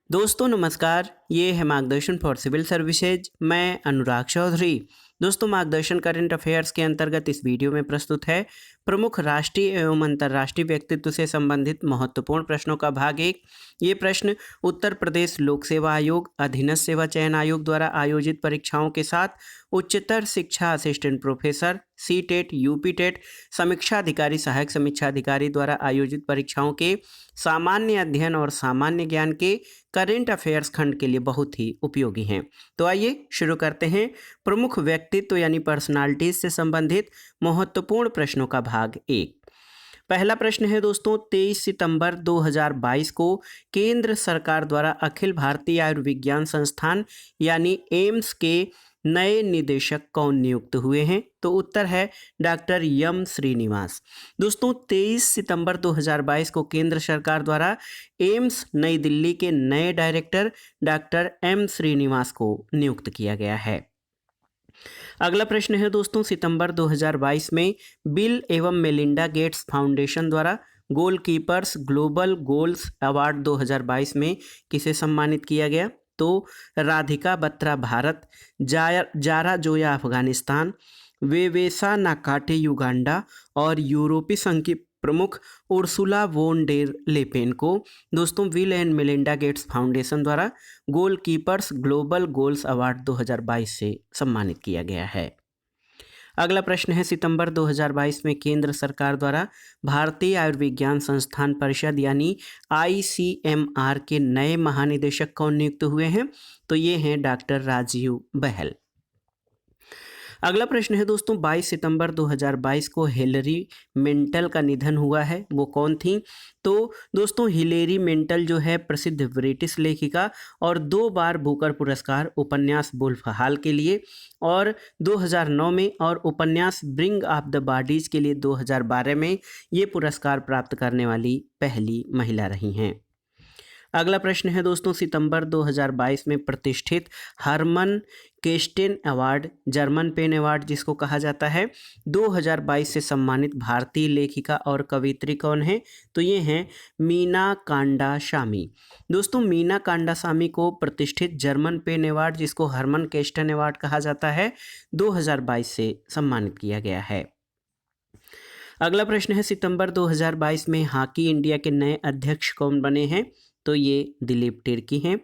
दोस्तों नमस्कार, ये है मार्गदर्शन फॉर सिविल सर्विसेज। मैं अनुराग चौधरी। दोस्तों मार्गदर्शन करंट अफेयर्स के अंतर्गत इस वीडियो में प्रस्तुत है प्रमुख राष्ट्रीय एवं अंतर्राष्ट्रीय व्यक्तित्व से संबंधित महत्वपूर्ण प्रश्नों का भाग 1। ये प्रश्न उत्तर प्रदेश लोक सेवा आयोग, अधीनस्थ सेवा चयन आयोग द्वारा आयोजित परीक्षाओं के साथ उच्चतर शिक्षा assistant professor, C TET, UP TET, समीक्षा अधिकारी, सहायक समीक्षा अधिकारी द्वारा आयोजित परीक्षाओं के सामान्य अध्ययन और सामान्य ज्ञान के करेंट अफेयर्स खंड के लिए बहुत ही उपयोगी हैं। तो आइए शुरू करते हैं प्रमुख व्यक्तित्व यानी पर्सनालिटीज से संबंधित महत्वपूर्ण प्रश्नों का भाग 1। पहला प्रश्न है दोस्तों, 23 सितंबर 2022 को केंद्र सरकार द्वारा अखिल भारतीय आयुर्विज्ञान संस्थान यानी एम्स के नए निदेशक कौन नियुक्त हुए हैं? तो उत्तर है डॉक्टर एम श्रीनिवास। दोस्तों 23 सितंबर 2022 को केंद्र सरकार द्वारा एम्स नई दिल्ली के नए डायरेक्टर डॉक्टर एम श्रीनिवास को नियुक्त किया गया है। अगला प्रश्न है दोस्तों, सितंबर 2022 में बिल एवं मेलिंडा गेट्स फाउंडेशन द्वारा गोलकीपर्स ग्लोबल गोल्स अवार्ड 2022 में किसे सम्मानित किया गया? तो राधिका बत्रा भारत, जारा जोया अफगानिस्तान, वेवेसा नाकाटे युगांडा और यूरोपीय संघ की प्रमुख उर्सुला वोन डेर लेपेन को दोस्तों bill and Melinda Gates foundation द्वारा गोलकीपर्स ग्लोबल गोल्स अवार्ड 2022 से सम्मानित किया गया है। अगला प्रश्न है, सितंबर 2022 में केंद्र सरकार द्वारा भारतीय आयुर्विज्ञान संस्थान परिषद यानी आईसीएमआर के नए महानिदेशक कौन नियुक्त हुए हैं? तो ये हैं डॉक्टर राजीव बहल। अगला प्रश्न है दोस्तों, 22 सितंबर 2022 को हिलेरी मेंटल का निधन हुआ है, वो कौन थी? तो दोस्तों हिलेरी मेंटल जो है प्रसिद्ध ब्रिटिश लेखिका और 2 बार बुकर पुरस्कार उपन्यास वुल्फ हॉल के लिए और 2009 में और उपन्यास ब्रिंग ऑफ द बॉडीज के लिए 2012 में ये पुरस्कार प्राप्त करने वाली पहली महिला रही हैं। अगला प्रश्न है दोस्तों, सितंबर 2022 में प्रतिष्ठित Hermann Kesten award, German PEN award जिसको कहा जाता है, 2022 से सम्मानित भारतीय लेखिका और कवियत्री कौन है? तो ये हैं मीना कांडासामी। दोस्तों मीना कांडासामी को प्रतिष्ठित जर्मन पेन अवार्ड जिसको हरमन केस्टेन अवार्ड कहा जाता है 2022 से सम्मानित किया गया है। अगला प्रश्न है, सितंबर 2022 में हॉकी इंडिया के नए अध्यक्ष कौन बने हैं? तो ये दिलीप तिर्की हैं।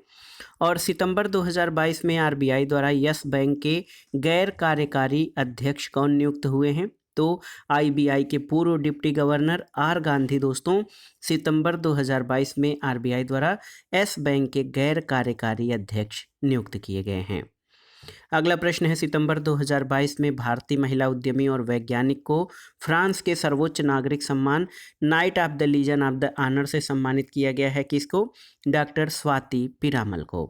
और सितंबर 2022 में आरबीआई द्वारा यस बैंक के गैर कार्यकारी अध्यक्ष कौन नियुक्त हुए हैं? तो आईबीआई के पूर्व डिप्टी गवर्नर आर गांधी दोस्तों सितंबर 2022 में आरबीआई द्वारा यस बैंक के गैर कार्यकारी अध्यक्ष नियुक्त किए गए हैं। अगला प्रश्न है, सितंबर 2022 में भारतीय महिला उद्यमी और वैज्ञानिक को फ्रांस के सर्वोच्च नागरिक सम्मान knight of the legion of the honour से सम्मानित किया गया है। किसको? डॉक्टर स्वाति पिरामल को।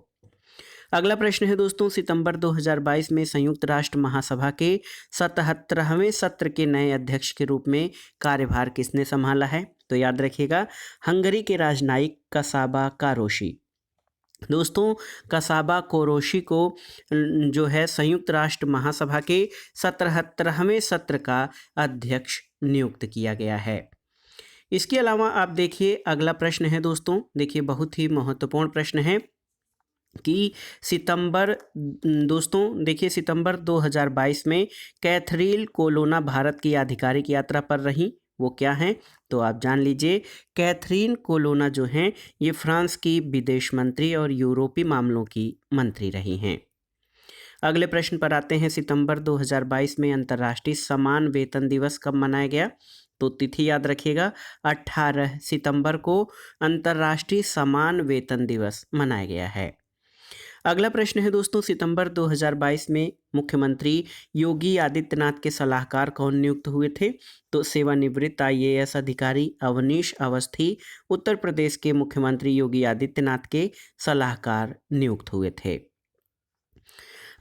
अगला प्रश्न है दोस्तों, सितंबर 2022 में संयुक्त राष्ट्र महासभा के 77वें सत्र के नए अध्यक्ष के रूप में कार्यभार किसने संभाला है? तो याद रखिएगा, हंगरी के राजनयिक कसाबा कारोशी। दोस्तों कसाबा कोरोशी को जो है संयुक्त राष्ट्र महासभा के 77वें सत्र का अध्यक्ष नियुक्त किया गया है। इसके अलावा आप देखिए अगला प्रश्न है दोस्तों, देखिए बहुत ही महत्वपूर्ण प्रश्न है कि सितंबर 2022 में कैथरीन कोलोना भारत की आधिकारिक यात्रा पर रहीं, वो क्या हैं? तो आप जान लीजिए, कैथरीन कोलोना जो हैं ये फ्रांस की विदेश मंत्री और यूरोपीय मामलों की मंत्री रही हैं। अगले प्रश्न पर आते हैं, सितंबर 2022 में अंतर्राष्ट्रीय समान वेतन दिवस कब मनाया गया? तो तिथि याद रखिएगा, 18 सितंबर को अंतर्राष्ट्रीय समान वेतन दिवस मनाया गया है। अगला प्रश्न है दोस्तों, सितंबर 2022 में मुख्यमंत्री योगी आदित्यनाथ के सलाहकार कौन नियुक्त हुए थे? तो सेवानिवृत्त आईएएस अधिकारी अवनीश अवस्थी उत्तर प्रदेश के मुख्यमंत्री योगी आदित्यनाथ के सलाहकार नियुक्त हुए थे।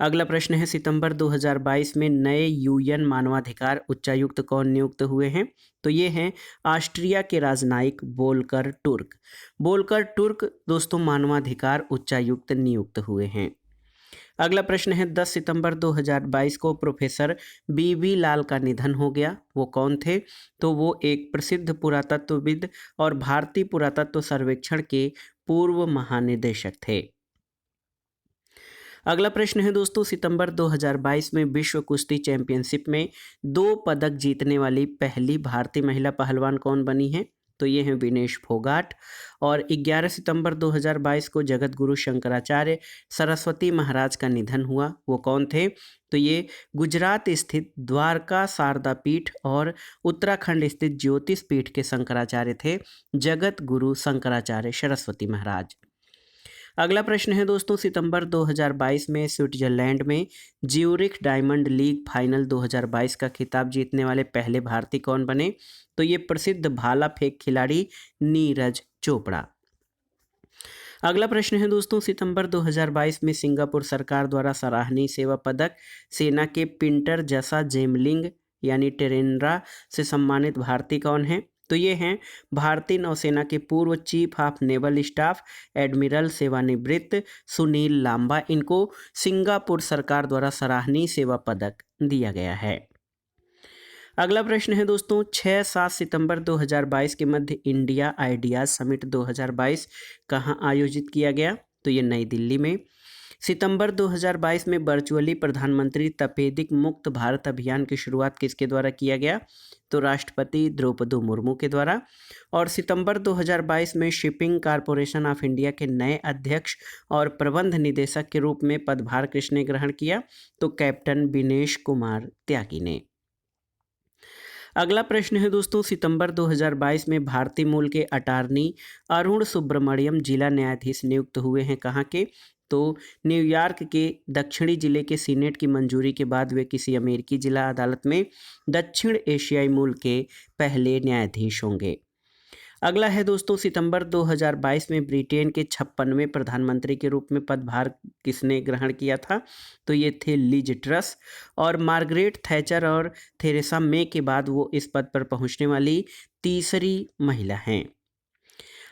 अगला प्रश्न है, सितंबर 2022 में नए यूएन मानवाधिकार उच्चायुक्त कौन नियुक्त हुए हैं? तो ये हैं ऑस्ट्रिया के राजनयिक वोल्कर टुर्क। वोल्कर टुर्क दोस्तों मानवाधिकार उच्चायुक्त नियुक्त हुए हैं। अगला प्रश्न है 10 सितंबर 2022 को प्रोफेसर बीबी लाल का निधन हो गया। वो कौन थे? तो वो एक प्रसिद्ध पुरातत्वविद और भारतीय पुरातत्व सर्वेक्षण के पूर्व महानिदेशक थे। अगला प्रश्न है दोस्तों, सितंबर 2022 में विश्व कुश्ती चैंपियनशिप में 2 पदक जीतने वाली पहली भारतीय महिला पहलवान कौन बनी है? तो ये हैं विनेश फोगाट। और 11 सितंबर 2022 को जगत गुरु शंकराचार्य सरस्वती महाराज का निधन हुआ। वो कौन थे? तो ये गुजरात स्थित द्वारका शारदा पीठ और उत्तराखंड स्थित ज्योतिष पीठ के शंकराचार्य थे, जगत गुरु शंकराचार्य सरस्वती महाराज। अगला प्रश्न है दोस्तों, सितंबर 2022 में स्विट्जरलैंड में ज्यूरिख डायमंड लीग फाइनल 2022 का खिताब जीतने वाले पहले भारतीय कौन बने? तो ये प्रसिद्ध भाला फेंक खिलाड़ी नीरज चोपड़ा। अगला प्रश्न है दोस्तों, सितंबर 2022 में सिंगापुर सरकार द्वारा सराहनीय सेवा पदक सेना के पिंटर जसा जेमलिंग यानी टेरेनरा से सम्मानित भारतीय कौन है? तो ये हैं भारतीय नौसेना के पूर्व chief of naval staff admiral सेवानिवृत्त सुनील लांबा। इनको सिंगापुर सरकार द्वारा सराहनीय सेवा पदक दिया गया है। अगला प्रश्न है दोस्तों, 6-7 सितंबर 2022 के मध्य इंडिया आइडियाज समिट 2022 कहाँ आयोजित किया गया? तो ये नई दिल्ली में। सितंबर 2022 में वर्चुअली प्रधानमंत्री तपेदिक मुक्त भारत अभियान की शुरुआत किसके द्वारा किया गया? तो राष्ट्रपति द्रौपदी मुर्मू के द्वारा। और सितंबर 2022 में शिपिंग कॉरपोरेशन ऑफ इंडिया के नए अध्यक्ष और प्रबंध निदेशक के रूप में पदभार किसने ग्रहण किया? तो कैप्टन विनेश कुमार त्यागी ने। अगला प्रश्न है दोस्तों, सितंबर 2022 में भारतीय मूल के अटॉर्नी अरुण सुब्रमण्यम जिला न्यायाधीश नियुक्त हुए हैं। कहाँ के? तो न्यूयॉर्क के दक्षिणी जिले के सीनेट की मंजूरी के बाद वे किसी अमेरिकी जिला अदालत में दक्षिण एशियाई मूल के पहले न्यायाधीश होंगे। अगला है दोस्तों, सितंबर 2022 में ब्रिटेन के 56वें प्रधानमंत्री के रूप में पदभार किसने ग्रहण किया था? तो ये थे लिज ट्रस। और मार्गरेट थैचर और थेरेसा मे के बाद वो इस पद पर पहुंचने वाली तीसरी महिला हैं।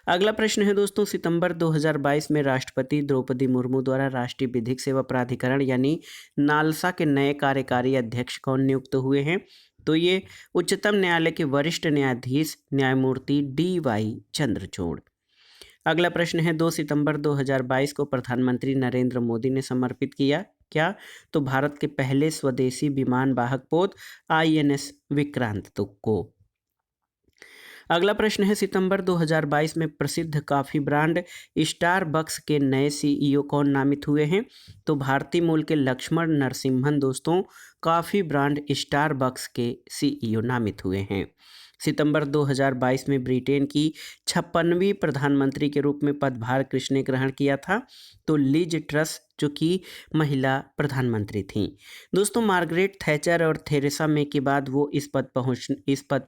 अगला प्रश्न है दोस्तों, सितंबर 2022 में राष्ट्रपति द्रौपदी मुर्मू द्वारा राष्ट्रीय विधिक सेवा प्राधिकरण यानी नालसा के नए कार्यकारी अध्यक्ष कौन नियुक्त हुए हैं? तो ये उच्चतम न्यायालय के वरिष्ठ न्यायाधीश न्यायमूर्ति DY चंद्रचूड़। अगला प्रश्न है 2 सितंबर 2022 को प्रधानमंत्री नरेंद्र मोदी ने समर्पित किया क्या? तो भारत के पहले स्वदेशी विमान वाहक पोत INS विक्रांत को। अगला प्रश्न है सितंबर 2022 में प्रसिद्ध कॉफ़ी ब्रांड स्टारबक्स के नए CEO कौन नामित हुए हैं? तो भारतीय मूल के लक्ष्मण नरसिम्हन दोस्तों कॉफ़ी ब्रांड स्टारबक्स के CEO नामित हुए हैं। सितंबर 2022 में ब्रिटेन की 56वीं प्रधानमंत्री के रूप में पदभार किसने ग्रहण किया था? तो लिज ट्रस जो कि महिला प्रधानमंत्री थीं। दोस्तों मार्गरेट थैचर और थेरेसा मे के बाद वो इस पद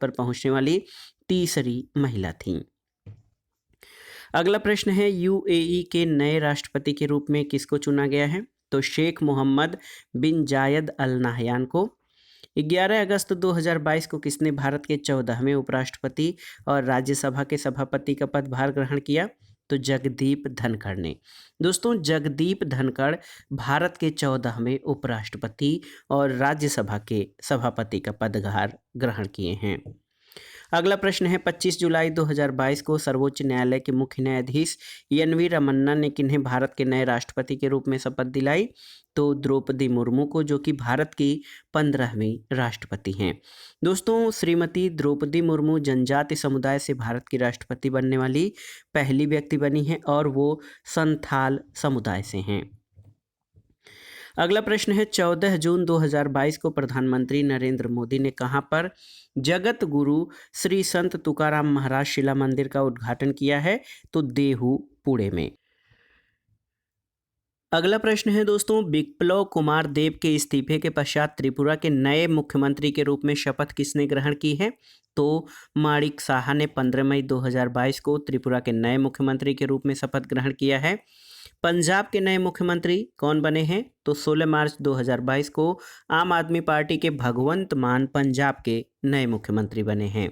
पर पहुंचने वाली तीसरी महिला थीं। अगला प्रश्न है UAE के नए राष्ट्रपति के रूप में किसको चुना गया है? तो शेख मोहम्मद बिन जायद अल नाहयान को। 11 अगस्त 2022 को किसने भारत के 14वें उपराष्ट्रपति और राज्यसभा के सभापति का पदभार ग्रहण किया? तो जगदीप धनखड़ ने। दोस्तों जगदीप धनखड़ भारत के 14वें उपराष्ट्रपति और राज्यसभा के सभापति का पदभार ग्रहण किए हैं। अगला प्रश्न है 25 जुलाई 2022 को सर्वोच्च न्यायालय के मुख्य न्यायाधीश NV रमन्ना ने किन्हें भारत के नए राष्ट्रपति के रूप में शपथ दिलाई? तो द्रौपदी मुर्मू को, जो कि भारत की 15वीं राष्ट्रपति हैं। दोस्तों श्रीमती द्रौपदी मुर्मू जनजाति समुदाय से भारत की राष्ट्रपति बनने वाली पहली व्यक्ति बनी हैं और वो संथाल समुदाय से हैं। अगला प्रश्न है 14 जून 2022 को प्रधानमंत्री नरेंद्र मोदी ने कहां पर जगत गुरु श्री संत तुकाराम महाराज शिला मंदिर का उद्घाटन किया है? तो देहू पुणे में। अगला प्रश्न है दोस्तों बिप्लब कुमार देब के इस्तीफे के पश्चात त्रिपुरा के नए मुख्यमंत्री के रूप में शपथ किसने ग्रहण की है? तो माणिक साहा ने 15 मई 2022 को त्रिपुरा के नए मुख्यमंत्री के रूप में शपथ ग्रहण किया है। पंजाब के नए मुख्यमंत्री कौन बने हैं? तो 16 मार्च 2022 को आम आदमी पार्टी के भगवंत मान पंजाब के नए मुख्यमंत्री बने हैं।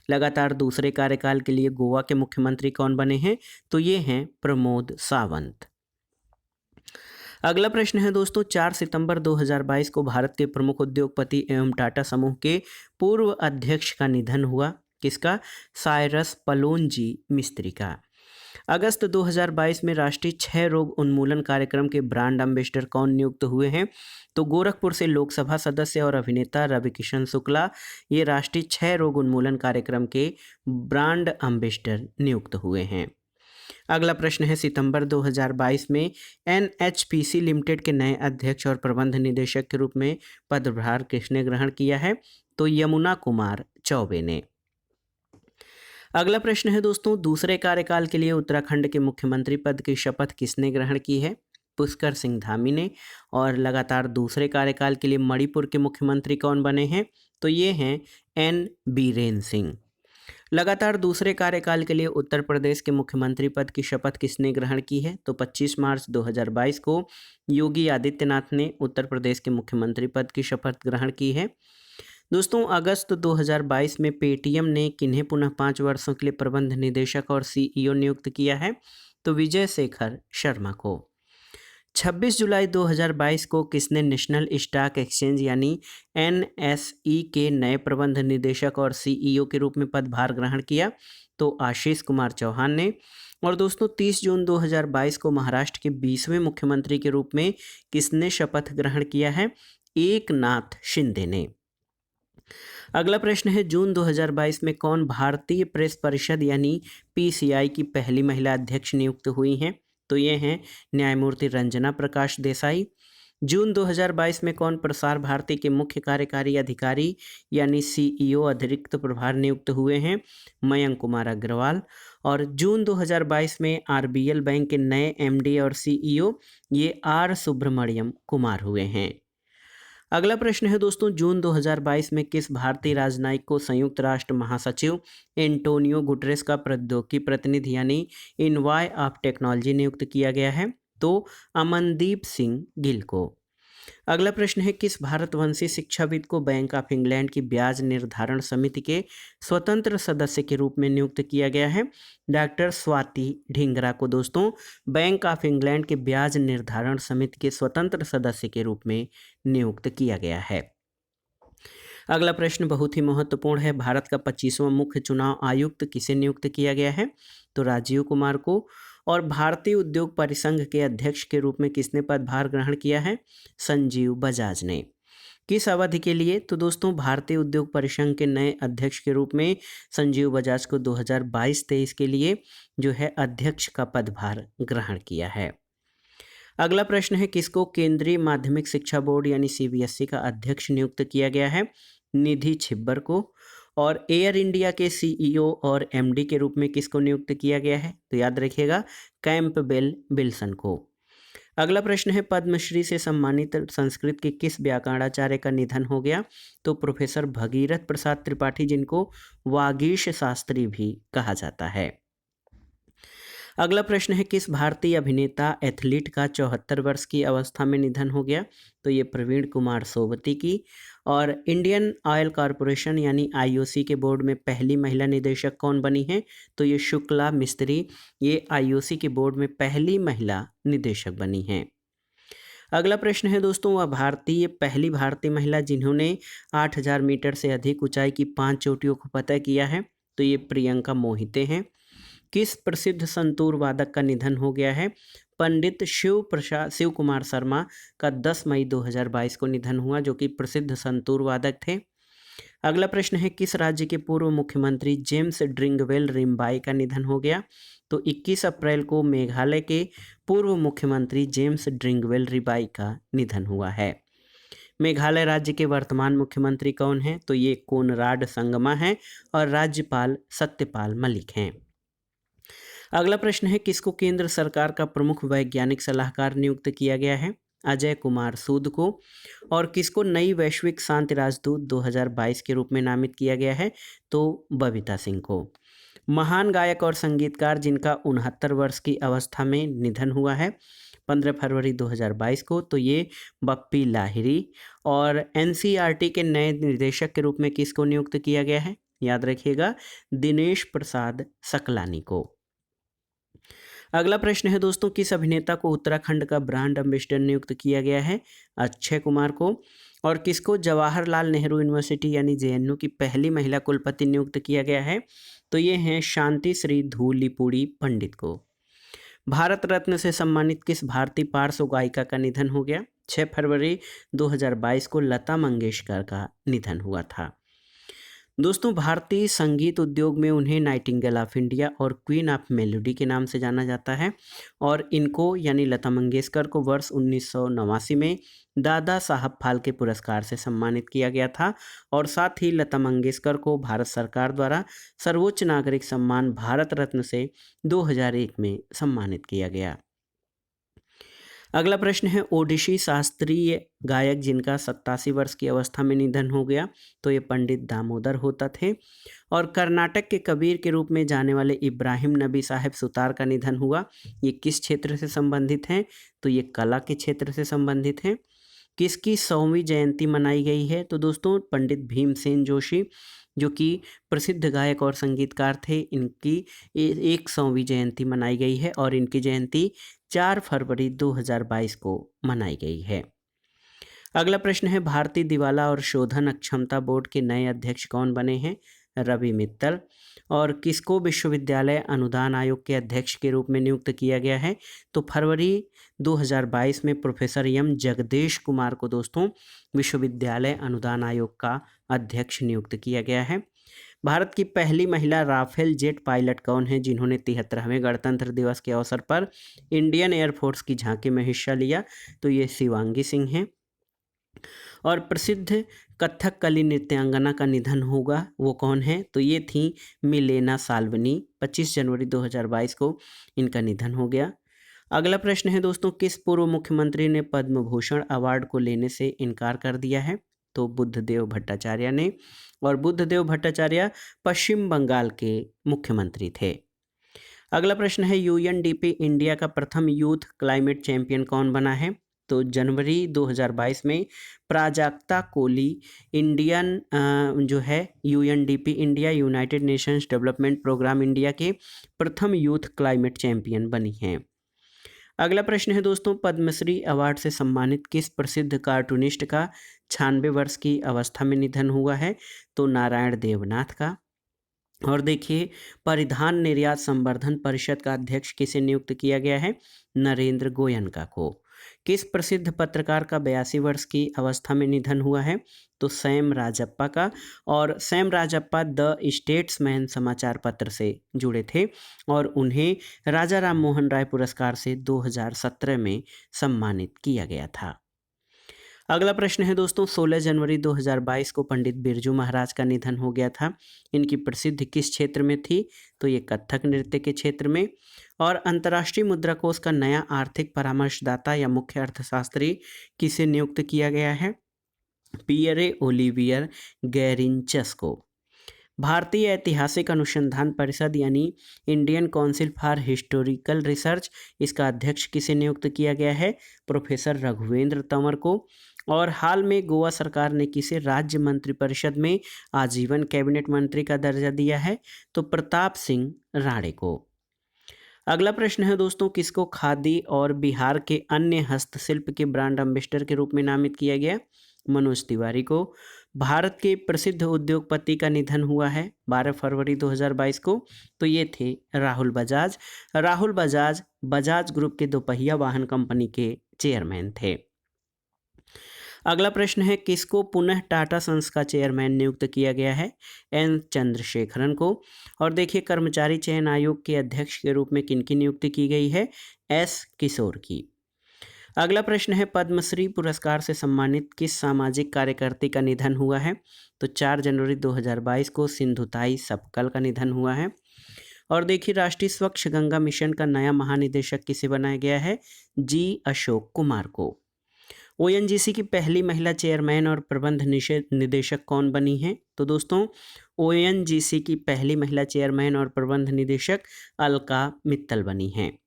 लगातार दूसरे कार्यकाल के लिए गोवा के मुख्यमंत्री कौन बने हैं? तो ये हैं प्रमोद सावंत। अगला प्रश्न है दोस्तों, 4 सितंबर 2022 को भारत के प्रमुख उद्योगपति एवं टाटा समूह के पूर्व अध्यक्ष का निधन हुआ। किसका? साइरस पलोनजी मिस्त्री का। अगस्त 2022 में राष्ट्रीय क्षय रोग उन्मूलन कार्यक्रम के ब्रांड एम्बेसडर कौन नियुक्त हुए हैं? तो गोरखपुर से लोकसभा सदस्य और अभिनेता रविकिशन शुक्ला ये राष्ट्रीय क्षय रोग उन्मूलन कार्यक्रम के ब्रांड एम्बेसडर नियुक्त हुए हैं। अगला प्रश्न है, सितंबर 2022 में एनएचपीसी लिमिटेड के नए अध्यक्ष और प्रबंध निदेशक के रूप में पदभार किसने ग्रहण किया है? तो यमुना कुमार चौबे ने। अगला प्रश्न है दोस्तों, दूसरे कार्यकाल के लिए उत्तराखंड के मुख्यमंत्री पद की शपथ किसने ग्रहण की है? पुष्कर सिंह धामी ने। और लगातार दूसरे कार्यकाल के लिए मणिपुर के मुख्यमंत्री कौन बने हैं? तो ये हैं एन बीरेन सिंह। लगातार दूसरे कार्यकाल के लिए उत्तर प्रदेश के मुख्यमंत्री पद की शपथ किसने ग्रहण की है? तो 25 मार्च 2022 को योगी आदित्यनाथ ने उत्तर प्रदेश के मुख्यमंत्री पद की शपथ ग्रहण की है। दोस्तों, अगस्त 2022 में पेटीएम ने किन्हें पुनः 5 वर्षों के लिए प्रबंध निदेशक और सीईओ नियुक्त किया है? तो विजय शेखर शर्मा को। 26 जुलाई 2022 को किसने नेशनल स्टॉक एक्सचेंज यानी एनएसई के नए प्रबंध निदेशक और सीईओ के रूप में पदभार ग्रहण किया? तो आशीष कुमार चौहान ने। और दोस्तों, 30 जून 2022 को महाराष्ट्र के 20वें मुख्यमंत्री के रूप में किसने शपथ ग्रहण किया है? एकनाथ शिंदे ने। अगला प्रश्न है, जून 2022 में कौन भारतीय प्रेस परिषद यानी पीसीआई की पहली महिला अध्यक्ष नियुक्त हुई हैं? तो ये हैं न्यायमूर्ति रंजना प्रकाश देसाई। जून 2022 में कौन प्रसार भारती के मुख्य कार्यकारी अधिकारी यानी सीईओ अतिरिक्त प्रभार नियुक्त हुए हैं? मयंक कुमार अग्रवाल। और जून 2022 में आरबीएल बैंक के नए एमडी और सीईओ ये आर सुब्रमण्यम कुमार हुए हैं। अगला प्रश्न है दोस्तों, जून 2022 में किस भारतीय राजनयिक को संयुक्त राष्ट्र महासचिव एंटोनियो गुटरेस का प्रौद्योगिकी प्रतिनिधि यानी इनवॉय ऑफ टेक्नोलॉजी नियुक्त किया गया है? तो अमनदीप सिंह गिल को। अगला प्रश्न है, किस भारतवंशी शिक्षाविद को बैंक ऑफ इंग्लैंड की ब्याज निर्धारण समिति के स्वतंत्र सदस्य के रूप में नियुक्त किया गया है? डॉक्टर स्वाति ढींगरा को दोस्तों बैंक ऑफ इंग्लैंड के ब्याज निर्धारण समिति के स्वतंत्र सदस्य के रूप में नियुक्त किया गया है। अगला प्रश्न बहुत ही महत्वपूर्ण है, भारत का 25वां मुख्य चुनाव आयुक्त किसे नियुक्त किया गया है? तो राजीव कुमार को। और भारतीय उद्योग परिसंघ के अध्यक्ष के रूप में किसने पदभार ग्रहण किया है? संजीव बजाज ने। किस अवधि के लिए? तो दोस्तों, भारतीय उद्योग परिसंघ के नए अध्यक्ष के रूप में संजीव बजाज को 2022-23 के लिए जो है अध्यक्ष का पदभार ग्रहण किया है। अगला प्रश्न है, किसको केंद्रीय माध्यमिक शिक्षा बोर्ड यानी सीबीएसई का अध्यक्ष नियुक्त किया गया है? निधि छिब्बर को। और एयर इंडिया के सीईओ और एमडी के रूप में किसको नियुक्त किया गया है? तो याद रखिएगा, कैंपबेल विल्सन को। अगला प्रश्न है, पद्मश्री से सम्मानित संस्कृत के किस व्याकरणाचार्य का निधन हो गया? तो प्रोफेसर भगीरथ प्रसाद त्रिपाठी, जिनको वागीश शास्त्री भी कहा जाता है। अगला प्रश्न है, किस भारतीय अभिनेता एथलीट का 74 वर्ष की अवस्था में निधन हो गया? तो ये प्रवीण कुमार सोबती की। और इंडियन ऑयल कॉरपोरेशन यानी आईओसी के बोर्ड में पहली महिला निदेशक कौन बनी है? तो ये शुक्ला मिस्त्री ये आईओसी के बोर्ड में पहली महिला निदेशक बनी हैं। अगला प्रश्न है दोस्तों, वह पहली भारतीय महिला जिन्होंने 8000 मीटर से अधिक ऊंचाई की 5 चोटियों को फतह किया है? तो ये प्रियंका मोहिते हैं। किस प्रसिद्ध संतूर वादक का निधन हो गया है? पंडित शिव कुमार शर्मा का 10 मई 2022 को निधन हुआ, जो कि प्रसिद्ध संतूर वादक थे। अगला प्रश्न है, किस राज्य के पूर्व मुख्यमंत्री जेम्स ड्रिंगवेल रिम्बाई का निधन हो गया? तो 21 अप्रैल को मेघालय के पूर्व मुख्यमंत्री जेम्स ड्रिंगवेल रिम्बाई का निधन हुआ है। मेघालय राज्य के वर्तमान मुख्यमंत्री कौन हैं? तो ये कोनराड संगमा हैं और राज्यपाल सत्यपाल मलिक हैं। अगला प्रश्न है, किसको केंद्र सरकार का प्रमुख वैज्ञानिक सलाहकार नियुक्त किया गया है? अजय कुमार सूद को। और किसको नई वैश्विक शांति राजदूत 2022 के रूप में नामित किया गया है? तो बबीता सिंह को। महान गायक और संगीतकार जिनका 69 वर्ष की अवस्था में निधन हुआ है 15 फरवरी 2022 को, तो ये बप्पी लाहिरी। और एनसीईआरटी के नए निदेशक के रूप में किसको नियुक्त किया गया है? याद रखिएगा, दिनेश प्रसाद सकलानी को। अगला प्रश्न है दोस्तों, किस अभिनेता को उत्तराखंड का ब्रांड एम्बेसडर नियुक्त किया गया है? अक्षय कुमार को। और किसको जवाहरलाल नेहरू यूनिवर्सिटी यानी जेएनयू की पहली महिला कुलपति नियुक्त किया गया है? तो ये हैं शांति श्री धूलिपुड़ी पंडित को। भारत रत्न से सम्मानित किस भारतीय पार्श्व गायिका का निधन हो गया? 6 फरवरी 2022 को लता मंगेशकर का निधन हुआ था। दोस्तों, भारतीय संगीत उद्योग में उन्हें नाइटिंगेल ऑफ इंडिया और क्वीन ऑफ मेलोडी के नाम से जाना जाता है और इनको यानी लता मंगेशकर को वर्ष 1989 में दादा साहब फाल्के पुरस्कार से सम्मानित किया गया था और साथ ही लता मंगेशकर को भारत सरकार द्वारा सर्वोच्च नागरिक सम्मान भारत रत्न से 2001 में सम्मानित किया गया। अगला प्रश्न है, ओडिशी शास्त्रीय गायक जिनका 87 वर्ष की अवस्था में निधन हो गया, तो ये पंडित दामोदर होता थे। और कर्नाटक के कबीर के रूप में जाने वाले इब्राहिम नबी साहब सुतार का निधन हुआ। ये किस क्षेत्र से संबंधित हैं? तो ये कला के क्षेत्र से संबंधित हैं। किसकी 100वीं जयंती मनाई गई है? तो दोस्तों, पंडित भीमसेन जोशी जो कि प्रसिद्ध गायक और संगीतकार थे, इनकी 100वीं जयंती मनाई गई है और इनकी जयंती 4 फरवरी 2022 को मनाई गई है। अगला प्रश्न है, भारतीय दिवाला और शोधन अक्षमता बोर्ड के नए अध्यक्ष कौन बने हैं? रवि मित्तल। और किसको विश्वविद्यालय अनुदान आयोग के अध्यक्ष के रूप में नियुक्त किया गया है? तो फरवरी 2022 में प्रोफेसर एम जगदेश कुमार को दोस्तों विश्वविद्यालय अनुदान आयोग का अध्यक्ष नियुक्त किया गया है। भारत की पहली महिला राफेल जेट पायलट कौन है जिन्होंने 73वें गणतंत्र दिवस के अवसर पर इंडियन एयरफोर्स की झांकी में हिस्सा लिया? तो ये शिवांगी सिंह हैं। और प्रसिद्ध कथकली नृत्यांगना का निधन होगा, वो कौन है? तो ये थी मिलेना साल्वनी। 25 जनवरी 2022 को इनका निधन हो गया। अगला प्रश्न है दोस्तों, किस पूर्व मुख्यमंत्री ने पद्म भूषण अवार्ड को लेने से इनकार कर दिया है? तो बुद्धदेव भट्टाचार्य ने। और बुद्धदेव भट्टाचार्य पश्चिम बंगाल के मुख्यमंत्री थे। अगला प्रश्न है, यूएनडीपी इंडिया का प्रथम यूथ क्लाइमेट चैंपियन कौन बना है? तो जनवरी 2022 में प्राजक्ता कोली इंडियन जो है UNDP India United Nations Development Programme India के प्रथम यूथ क्लाइमेट चैंपियन बनी हैं। अगला प्रश्न है दोस्तों, पद्मश्री अवार्ड से सम्मानित किस प्रसिद्ध कार्टूनिस्ट का 96 वर्ष की अवस्था में निधन हुआ है? तो नारायण देवनाथ का। और देखिए, परिधान निर्यात संवर्धन परिषद का अध्यक्ष किसे नियुक्त किया गया है? नरेंद्र गोयनका को। किस प्रसिद्ध पत्रकार का 82 वर्ष की अवस्था में निधन हुआ है? तो सैम राजप्पा का। और सैम राजप्पा द स्टेट्समैन समाचार पत्र से जुड़े थे और उन्हें राजा राम मोहन राय पुरस्कार से 2017 में सम्मानित किया गया था। अगला प्रश्न है दोस्तों, 16 जनवरी 2022 को पंडित बिरजू महाराज का निधन हो गया था। इनकी प्रसिद्धि किस क्षेत्र में थी? तो ये कथक नृत्य के क्षेत्र में। और अंतर्राष्ट्रीय मुद्रा कोष का नया आर्थिक परामर्शदाता या मुख्य अर्थशास्त्री किसे नियुक्त किया गया है? पियरे ओलिवियर गैरिंचस को। भारतीय ऐतिहासिक अनुसंधान परिषद यानी Indian council for historical research, इसका अध्यक्ष किसे नियुक्त किया गया है? प्रोफेसर रघुवेंद्र तंवर को। और हाल में गोवा सरकार ने किसे राज्य मंत्रिपरिषद में आजीवन कैबिनेट मंत्री का दर्जा दिया है? तो प्रताप सिंह राणे को। अगला प्रश्न है दोस्तों, किसको खादी और बिहार के अन्य हस्तशिल्प के ब्रांड एम्बेसडर के रूप में नामित किया गया? मनोज तिवारी को। भारत के प्रसिद्ध उद्योगपति का निधन हुआ है 12 फरवरी 2022 को, तो ये थे राहुल बजाज। राहुल बजाज बजाज ग्रुप के दोपहिया वाहन कंपनी के चेयरमैन थे। अगला प्रश्न है, किसको पुनः टाटा सन्स का चेयरमैन नियुक्त किया गया है? एन चंद्रशेखरन को। और देखिए, कर्मचारी चयन आयोग के अध्यक्ष के रूप में किनकी नियुक्ति की गई है? एस किशोर की। अगला प्रश्न है, पद्मश्री पुरस्कार से सम्मानित किस सामाजिक कार्यकर्ती का निधन हुआ है? तो 4 जनवरी 2022 को सिंधुताई सपकल का निधन हुआ है। और देखिए, राष्ट्रीय स्वच्छ गंगा मिशन का नया महानिदेशक किसे बनाया गया है? जी अशोक कुमार को। ओएनजीसी की पहली महिला चेयरमैन और प्रबंध निदेशक कौन बनी हैं? तो दोस्तों, ओएनजीसी की पहली महिला चेयरमैन और प्रबंध निदेशक अलका मित्तल बनी हैं।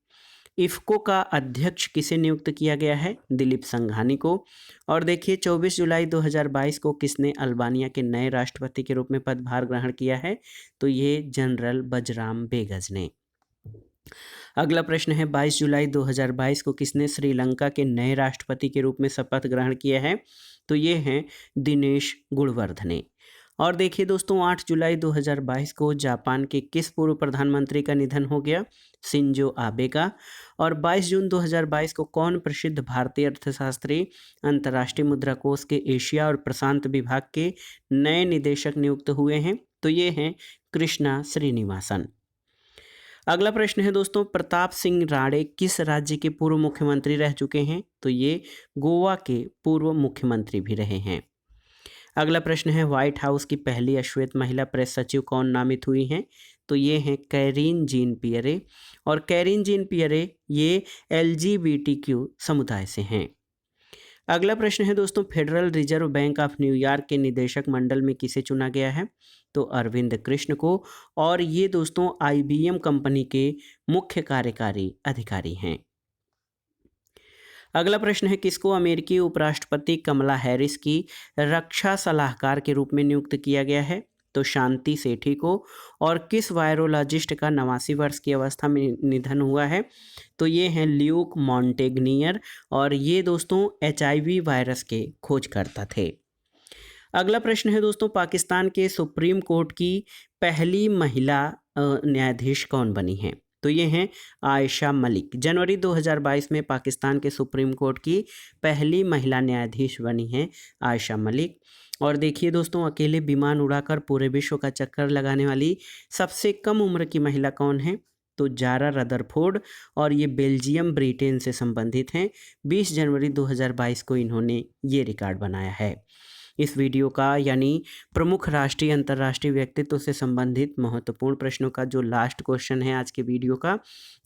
इफ्को का अध्यक्ष किसे नियुक्त किया गया है? दिलीप संघानी को। और देखिए, 24 जुलाई 2022 को किसने अल्बानिया के नए राष्ट्रपति के रूप में पदभार ग्रहण किया है? तो ये जनरल बजराम बेगज ने। अगला प्रश्न है 22 जुलाई 2022 को किसने श्रीलंका के नए राष्ट्रपति के रूप में शपथ ग्रहण किया है? तो ये हैं दिनेश गुणवर्धने। और देखिए दोस्तों 8 जुलाई 2022 को जापान के किस पूर्व प्रधानमंत्री का निधन हो गया? शिंजो आबे का। और 22 जून 2022 को कौन प्रसिद्ध भारतीय अर्थशास्त्री अंतर्राष्ट्रीय मुद्रा कोष के एशिया और प्रशांत विभाग के नए निदेशक नियुक्त हुए हैं? तो ये हैं कृष्णा श्रीनिवासन। अगला प्रश्न है दोस्तों प्रताप सिंह राणे किस राज्य के पूर्व मुख्यमंत्री रह चुके हैं? तो ये गोवा के पूर्व मुख्यमंत्री भी रहे हैं। अगला प्रश्न है व्हाइट हाउस की पहली अश्वेत महिला प्रेस सचिव कौन नामित हुई हैं? तो ये हैं कैरीन जीन पियरे। और कैरीन जीन पियरे ये LGBTQ समुदाय से हैं। अगला प्रश्न है दोस्तों federal reserve bank of New York के निदेशक मंडल में किसे चुना गया है? तो अरविंद कृष्ण को। और ये दोस्तों IBM कंपनी के मुख्य कार्यकारी अधिकारी हैं। अगला प्रश्न है किसको अमेरिकी उपराष्ट्रपति कमला हैरिस की रक्षा सलाहकार के रूप में नियुक्त किया गया है? तो शांति सेठी को। और किस वायरोलॉजिस्ट का 89 वर्ष की अवस्था में निधन हुआ है? तो ये हैं ल्यूक मॉन्टेग्नियर। और ये दोस्तों HIV वायरस के खोजकर्ता थे। अगला प्रश्न है दोस्तों पाकिस्तान के सुप्रीम कोर्ट की पहली महिला न्यायाधीश कौन बनी है? तो ये हैं आयशा मलिक। जनवरी 2022 में पाकिस्तान के सुप्रीम कोर्ट की पहली महिला न्यायाधीश बनी हैं आयशा मलिक। और देखिए दोस्तों अकेले विमान उड़ाकर पूरे विश्व का चक्कर लगाने वाली सबसे कम उम्र की महिला कौन है? तो जारा रदरफोर्ड। और ये बेल्जियम ब्रिटेन से संबंधित हैं। 20 जनवरी 2022 को इन्होंने ये रिकॉर्ड बनाया है। इस वीडियो का यानी प्रमुख राष्ट्रीय अंतर्राष्ट्रीय व्यक्तित्व से संबंधित महत्वपूर्ण प्रश्नों का जो लास्ट क्वेश्चन है आज के वीडियो का,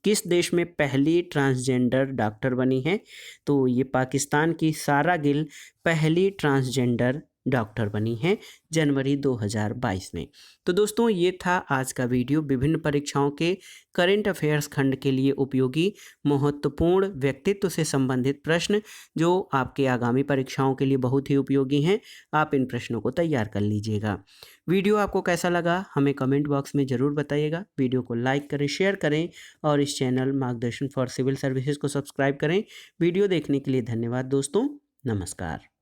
किस देश में पहली ट्रांसजेंडर डॉक्टर बनी है? तो ये पाकिस्तान की सारा गिल पहली ट्रांसजेंडर डॉक्टर बनी है जनवरी 2022 में। तो दोस्तों ये था आज का वीडियो विभिन्न परीक्षाओं के करंट अफेयर्स खंड के लिए उपयोगी महत्वपूर्ण व्यक्तित्व से संबंधित प्रश्न जो आपके आगामी परीक्षाओं के लिए बहुत ही उपयोगी हैं। आप इन प्रश्नों को तैयार कर लीजिएगा। वीडियो आपको कैसा लगा हमें कमेंट बॉक्स में ज़रूर बताइएगा। वीडियो को लाइक करें, शेयर करें और इस चैनल मार्गदर्शन फॉर सिविल सर्विसेज को सब्सक्राइब करें। वीडियो देखने के लिए धन्यवाद दोस्तों। नमस्कार।